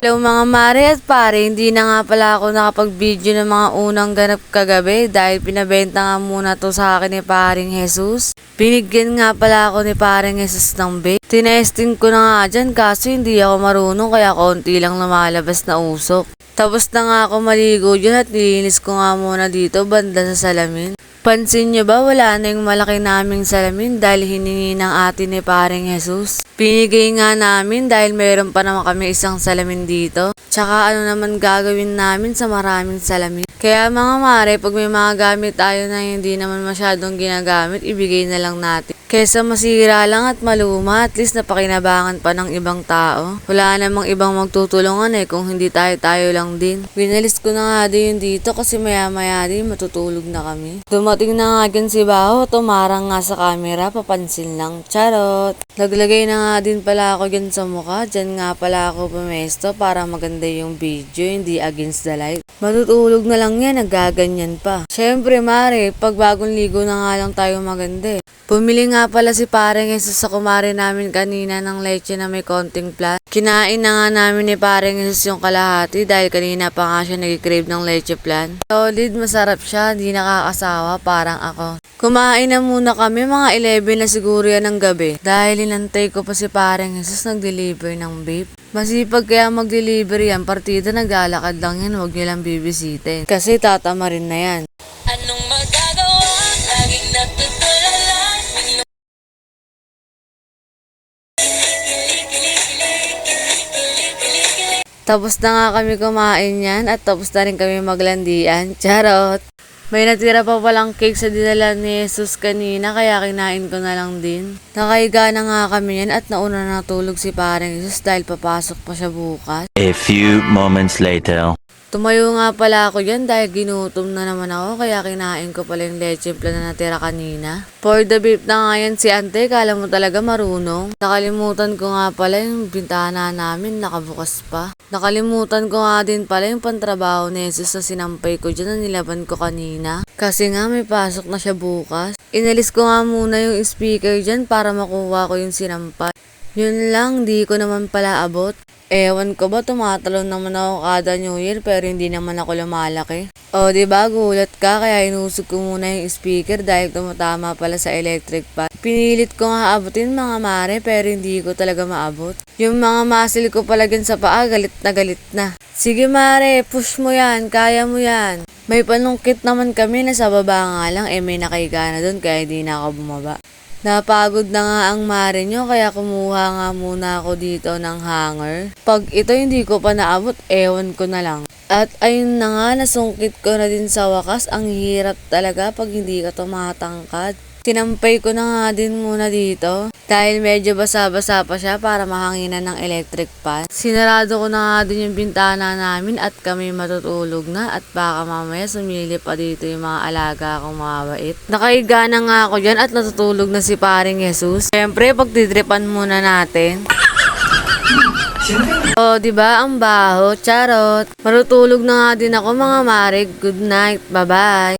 Hello mga mare at pare, hindi na nga pala ako nakapag-video ng mga unang ganap kagabi dahil pinabenta nga muna to sa akin ni paring Jesus. Binigyan nga pala ako ni paring Jesus ng vape. Tinesting ko na nga dyan kaso hindi ako marunong kaya konti lang lumalabas na usok. Tapos na nga ako maligo dyan at nilinis ko nga muna dito banda sa salamin. Pansin nyo ba wala na yung malaki naming salamin dahil hiningi ng atin ni paring Jesus? Pinigay nga namin dahil meron pa naman kami isang salamin dito. Tsaka ano naman gagawin namin sa maraming salamin. Kaya mga mare, pag may mga gamit tayo na hindi naman masyadong ginagamit, ibigay na lang natin. Kesa masira lang at maluma, at least napakinabangan pa ng ibang tao. Wala namang ibang magtutulungan kung hindi tayo lang din. Winalis ko na nga din dito kasi maya din matutulog na kami. Dumating na nga dyan si Baho, tumarang nga sa camera, papansin lang. Charot! Naglagay na nga din pala ako dyan sa mukha, dyan nga pala ako pumesto para maganda yung video, hindi against the light. Matutulog na lang yan, nagaganyan pa. Syempre mare, pag bagong ligo na nga lang tayo maganda. Bumili nga pala si paring Jesus sa kumare namin kanina ng leche na may konting plat. Kinain na nga namin ni paring Jesus yung kalahati dahil kanina pa nga siya nag-crave ng leche plan. Solid, masarap siya, di nakakasawa, parang ako. Kumain na muna kami, mga 11 na siguro yan ng gabi. Dahil inantay ko pa si paring Jesus nag-deliver ng vape. Masipag kaya mag-deliver yan, partida naglalakad lang yan, huwag nyo lang bibisitin. Kasi tatama rin na yan. Anong magagawa? Laging natutulala. Tapos na nga kami kumain yan at tapos na rin kami maglandian. Charot! May natira pa palang cake sa dinala ni Jesus kanina kaya kinain ko na lang din. Nakahiga na nga kami yan at nauna natulog si paring Jesus dahil papasok pa siya bukas. A few moments later. Tumayo nga pala ako dyan dahil ginutom na naman ako kaya kinain ko pala yung leche plan na natira kanina. For the beef na nga yan si ante, kala mo talaga marunong. Nakalimutan ko nga pala yung bintana namin, nakabukas pa. Nakalimutan ko nga din pala yung pantrabaho ni Jesus na sinampay ko dyan na nilaban ko kanina. Kasi nga may pasok na siya bukas. Inalis ko nga muna yung speaker dyan para makuha ko yung sinampay. Yun lang, di ko naman pala abot. Ewan ko ba, tumatalon naman ako kada New Year pero hindi naman ako lumalaki. O diba, gulat ka kaya inusog ko muna yung speaker dahil tumatama pala sa electric pan. Pinilit ko nga abutin mga mare pero hindi ko talaga maabot. Yung mga muscle ko pala sa paa, galit na. Sige mare, push mo yan, kaya mo yan. May panungkit naman kami na sa baba nga lang, may nakahiga na dun kaya hindi na ako bumaba. Napagod na nga ang mare nyo kaya kumuha nga muna ako dito ng hanger. Pag ito hindi ko pa naabot, ewan ko na lang. At ayun na nga, nasungkit ko na din sa wakas. Ang hirap talaga pag hindi ka tumatangkad. Tinampay ko na nga din muna dito dahil medyo basa-basa pa siya para mahanginan ng electric fan. Sinarado ko na nga din yung bintana namin at kami matutulog na at baka mamaya sumilip pa dito yung mga alaga kong mabait. Nakahiga na nga ako dyan at natutulog na si paring Jesus. Siyempre, pagtitripan muna natin. O, diba ang baho? Charot. Matutulog na nga din ako mga mare. Good night. Bye-bye.